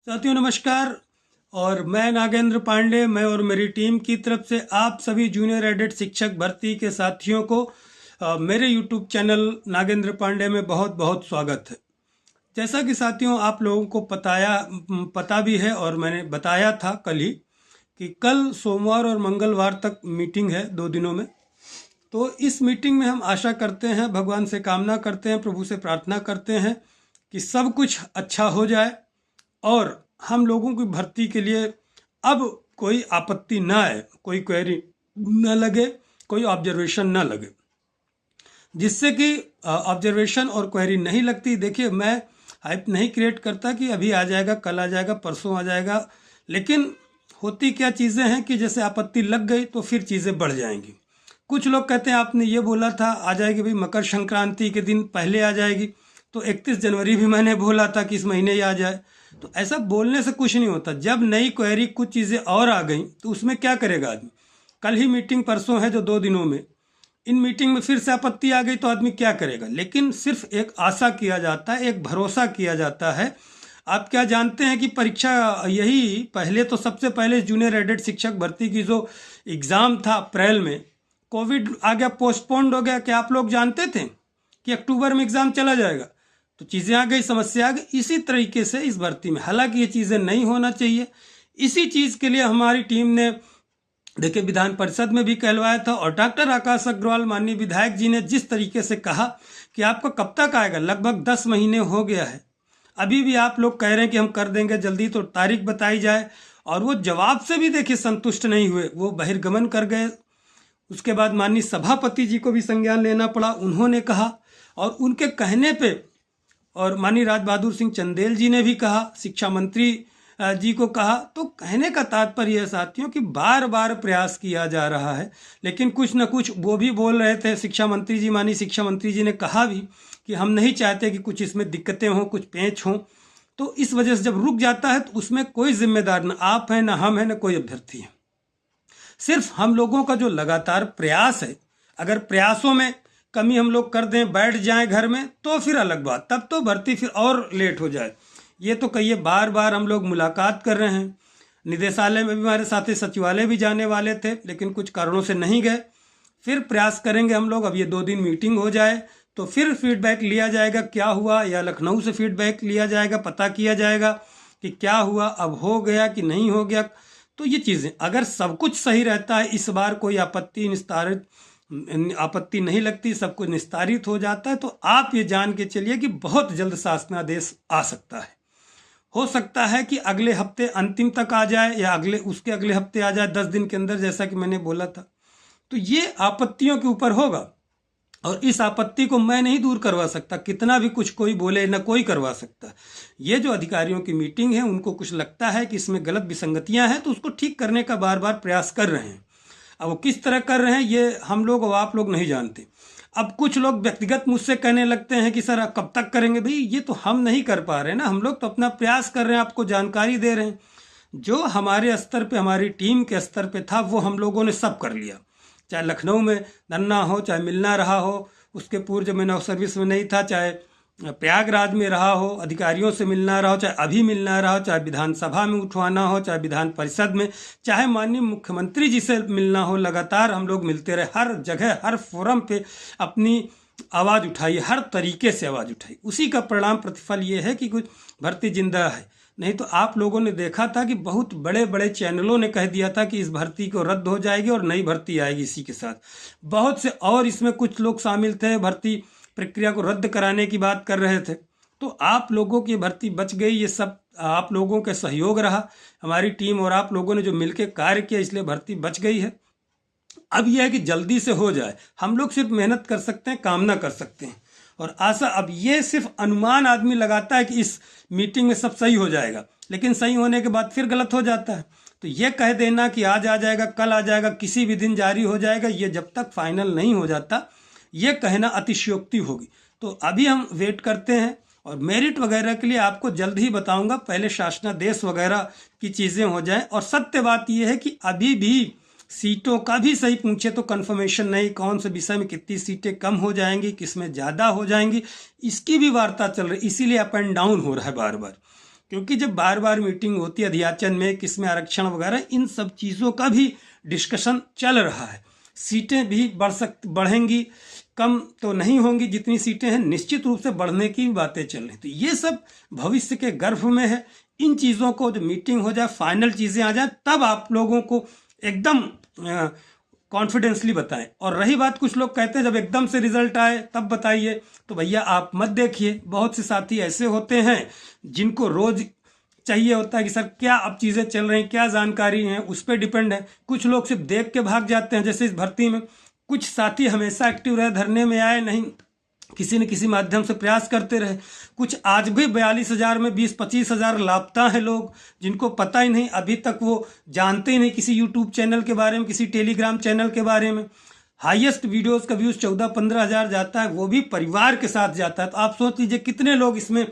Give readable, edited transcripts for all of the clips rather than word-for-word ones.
साथियों नमस्कार। और मैं नागेंद्र पांडे, मैं और मेरी टीम की तरफ से आप सभी जूनियर एडेड शिक्षक भर्ती के साथियों को मेरे यूट्यूब चैनल नागेंद्र पांडे में बहुत बहुत स्वागत है। जैसा कि साथियों आप लोगों को पता भी है और मैंने बताया था कल ही कि कल सोमवार और मंगलवार तक मीटिंग है 2 दिनों में। तो इस मीटिंग में हम आशा करते हैं, भगवान से कामना करते हैं, प्रभु से प्रार्थना करते हैं कि सब कुछ अच्छा हो जाए और हम लोगों की भर्ती के लिए अब कोई आपत्ति ना आए, कोई क्वेरी न लगे, कोई ऑब्जर्वेशन न लगे। जिससे कि ऑब्जर्वेशन और क्वेरी नहीं लगती। देखिए, मैं हाइप नहीं क्रिएट करता कि अभी आ जाएगा, कल आ जाएगा, परसों आ जाएगा, लेकिन होती क्या चीज़ें हैं कि जैसे आपत्ति लग गई तो फिर चीज़ें बढ़ जाएंगी। कुछ लोग कहते हैं आपने ये बोला था आ जाएगी भाई, मकर संक्रांति के दिन पहले आ जाएगी, तो 31 जनवरी भी मैंने बोला था कि इस महीने ही आ जाए। तो ऐसा बोलने से कुछ नहीं होता। जब नई क्वेरी कुछ चीज़ें और आ गई तो उसमें क्या करेगा आदमी। कल ही मीटिंग परसों है जो 2 दिनों में, इन मीटिंग में फिर से आपत्ति आ गई तो आदमी क्या करेगा। लेकिन सिर्फ एक आशा किया जाता है, एक भरोसा किया जाता है। आप क्या जानते हैं कि परीक्षा यही पहले तो सबसे पहले जूनियर एडेड शिक्षक भर्ती की जो एग्ज़ाम था अप्रैल में, कोविड आ गया, पोस्टपोन्ड हो गया। क्या आप लोग जानते थे कि अक्टूबर में एग्ज़ाम चला जाएगा? तो चीज़ें आ गई, समस्या आ गई। इसी तरीके से इस भर्ती में, हालांकि ये चीज़ें नहीं होना चाहिए। इसी चीज़ के लिए हमारी टीम ने देखिए विधान परिषद में भी कहलवाया था, और डॉक्टर आकाश अग्रवाल माननीय विधायक जी ने जिस तरीके से कहा कि आपको कब तक आएगा, लगभग 10 महीने हो गया है, अभी भी आप लोग कह रहे हैं कि हम कर देंगे जल्दी, तो तारीख बताई जाए। और वो जवाब से भी देखिए संतुष्ट नहीं हुए, वो बहिर्गमन कर गए। उसके बाद माननीय सभापति जी को भी संज्ञान लेना पड़ा, उन्होंने कहा, और उनके कहने पे और माननीय राज बहादुर सिंह चंदेल जी ने भी कहा, शिक्षा मंत्री जी को कहा। तो कहने का तात्पर्य है साथियों कि बार बार प्रयास किया जा रहा है, लेकिन कुछ न कुछ वो भी बोल रहे थे शिक्षा मंत्री जी, माननीय शिक्षा मंत्री जी ने कहा भी कि हम नहीं चाहते कि कुछ इसमें दिक्कतें हों, कुछ पेंच हों। तो इस वजह से जब रुक जाता है तो उसमें कोई जिम्मेदार न आप हैं, न हम हैं, न कोई अभ्यर्थी है। सिर्फ हम लोगों का जो लगातार प्रयास है, अगर प्रयासों में कमी हम लोग कर दें, बैठ जाएं घर में, तो फिर अलग बात, तब तो भर्ती फिर और लेट हो जाए। ये तो कहिए बार बार हम लोग मुलाकात कर रहे हैं, निदेशालय में भी हमारे साथी सचिवालय भी जाने वाले थे, लेकिन कुछ कारणों से नहीं गए। फिर प्रयास करेंगे हम लोग, अब ये 2 दिन मीटिंग हो जाए तो फिर फीडबैक लिया जाएगा क्या हुआ, या लखनऊ से फीडबैक लिया जाएगा, पता किया जाएगा कि क्या हुआ, अब हो गया कि नहीं हो गया। तो ये चीज़ें अगर सब कुछ सही रहता है, इस बार कोई आपत्ति नहीं लगती, सब कुछ निस्तारित हो जाता है, तो आप ये जान के चलिए कि बहुत जल्द शासनादेश आ सकता है। हो सकता है कि अगले हफ्ते अंतिम तक आ जाए, या उसके अगले हफ्ते आ जाए, 10 दिन के अंदर, जैसा कि मैंने बोला था। तो ये आपत्तियों के ऊपर होगा, और इस आपत्ति को मैं नहीं दूर करवा सकता, कितना भी कुछ कोई बोले, ना कोई करवा सकता। ये जो अधिकारियों की मीटिंग है, उनको कुछ लगता है कि इसमें गलत विसंगतियां हैं, तो उसको ठीक करने का बार बार प्रयास कर रहे हैं। अब वो किस तरह कर रहे हैं ये हम लोग और आप लोग नहीं जानते। अब कुछ लोग व्यक्तिगत मुझसे कहने लगते हैं कि सर आप कब तक करेंगे। भाई ये तो हम नहीं कर पा रहे ना, हम लोग तो अपना प्रयास कर रहे हैं, आपको जानकारी दे रहे हैं। जो हमारे स्तर पे, हमारी टीम के स्तर पे था, वो हम लोगों ने सब कर लिया। चाहे लखनऊ में धरना हो, चाहे मिलना रहा हो, उसके पूर्व जब मैं नौ सर्विस में नहीं था, चाहे प्रयागराज में रहा हो, अधिकारियों से मिलना रहा हो, चाहे अभी मिलना रहा हो, चाहे विधानसभा में उठवाना हो, चाहे विधान परिषद में, चाहे माननीय मुख्यमंत्री जी से मिलना हो, लगातार हम लोग मिलते रहे। हर जगह, हर फोरम पे अपनी आवाज़ उठाई, हर तरीके से आवाज़ उठाई। उसी का परिणाम, प्रतिफल ये है कि कुछ भर्ती जिंदा है। नहीं तो आप लोगों ने देखा था कि बहुत बड़े बड़े चैनलों ने कह दिया था कि इस भर्ती को रद्द हो जाएगी और नई भर्ती आएगी इसी के साथ। बहुत से और इसमें कुछ लोग शामिल थे, भर्ती प्रक्रिया को रद्द कराने की बात कर रहे थे। तो आप लोगों की भर्ती बच गई, ये सब आप लोगों का सहयोग रहा, हमारी टीम और आप लोगों ने जो मिलकर कार्य किया, इसलिए भर्ती बच गई है। अब यह है कि जल्दी से हो जाए, हम लोग सिर्फ मेहनत कर सकते हैं, कामना कर सकते हैं और आशा। अब ये सिर्फ अनुमान आदमी लगाता है कि इस मीटिंग में सब सही हो जाएगा, लेकिन सही होने के बाद फिर गलत हो जाता है। तो ये कह देना कि आज आ जाएगा, कल आ जाएगा, किसी भी दिन जारी हो जाएगा, ये जब तक फाइनल नहीं हो जाता, ये कहना अतिशयोक्ति होगी। तो अभी हम वेट करते हैं, और मेरिट वगैरह के लिए आपको जल्द ही बताऊंगा, पहले शासनादेश वगैरह की चीज़ें हो जाएं। और सत्य बात यह है कि अभी भी सीटों का भी सही पूछे तो कंफर्मेशन नहीं, कौन से विषय में कितनी सीटें कम हो जाएंगी, किस में ज़्यादा हो जाएंगी, इसकी भी वार्ता चल रही। इसीलिए अप एंड डाउन हो रहा है बार बार, क्योंकि जब बार बार मीटिंग होती है अध्याचन में, किसमें आरक्षण वगैरह, इन सब चीज़ों का भी डिस्कशन चल रहा है। सीटें भी बढ़ेंगी, कम तो नहीं होंगी, जितनी सीटें हैं निश्चित रूप से बढ़ने की बातें चल रही। तो ये सब भविष्य के गर्भ में है। इन चीज़ों को जो मीटिंग हो जाए, फाइनल चीज़ें आ जाए, तब आप लोगों को एकदम कॉन्फिडेंसली बताएं। और रही बात, कुछ लोग कहते हैं जब एकदम से रिजल्ट आए तब बताइए, तो भैया आप मत देखिए। बहुत से साथी ऐसे होते हैं जिनको रोज चाहिए होता है कि सर क्या अब चीज़ें चल रही हैं, क्या जानकारी है, उस पर डिपेंड है। कुछ लोग सिर्फ देख के भाग जाते हैं, जैसे इस भर्ती में कुछ साथी हमेशा एक्टिव रहे, धरने में आए नहीं, किसी न किसी माध्यम से प्रयास करते रहे। कुछ आज भी 42,000 में 20-25 हज़ार लापता हैं लोग, जिनको पता ही नहीं, अभी तक वो जानते ही नहीं किसी यूट्यूब चैनल के बारे में, किसी टेलीग्राम चैनल के बारे में। हाईएस्ट वीडियोस का व्यूज़ 14-15 हज़ार जाता है, वो भी परिवार के साथ जाता है। तो आप सोच लीजिए कितने लोग इसमें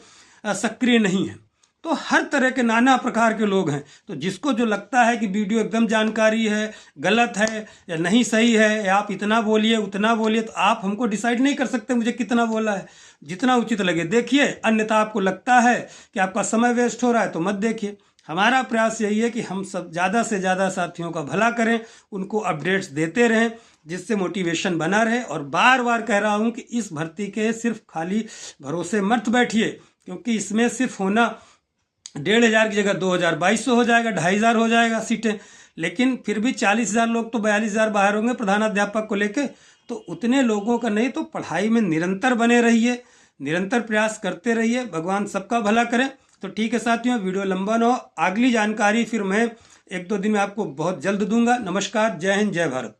सक्रिय नहीं हैं। तो हर तरह के नाना प्रकार के लोग हैं। तो जिसको जो लगता है कि वीडियो एकदम जानकारी है, गलत है या नहीं सही है, या आप इतना बोलिए उतना बोलिए, तो आप हमको डिसाइड नहीं कर सकते मुझे कितना बोला है। जितना उचित लगे देखिए, अन्यथा आपको लगता है कि आपका समय वेस्ट हो रहा है तो मत देखिए। हमारा प्रयास यही है कि हम सब ज़्यादा से ज़्यादा साथियों का भला करें, उनको अपडेट्स देते रहें, जिससे मोटिवेशन बना रहे। और बार बार कह रहा हूँ कि इस भर्ती के सिर्फ खाली भरोसे मत बैठिए, क्योंकि इसमें सिर्फ होना 1,500 की जगह 2,000-2,200 हो जाएगा, 2,500 हो जाएगा सीटें। लेकिन फिर भी 40,000 लोग तो 42,000 बाहर होंगे प्रधानाध्यापक को लेके। तो उतने लोगों का नहीं, तो पढ़ाई में निरंतर बने रहिए, निरंतर प्रयास करते रहिए। भगवान सबका भला करें। तो ठीक है साथियों, वीडियो लंबा ना हो, अगली जानकारी फिर मैं 1-2 दिन में आपको बहुत जल्द दूंगा। नमस्कार, जय हिंद, जय भारत।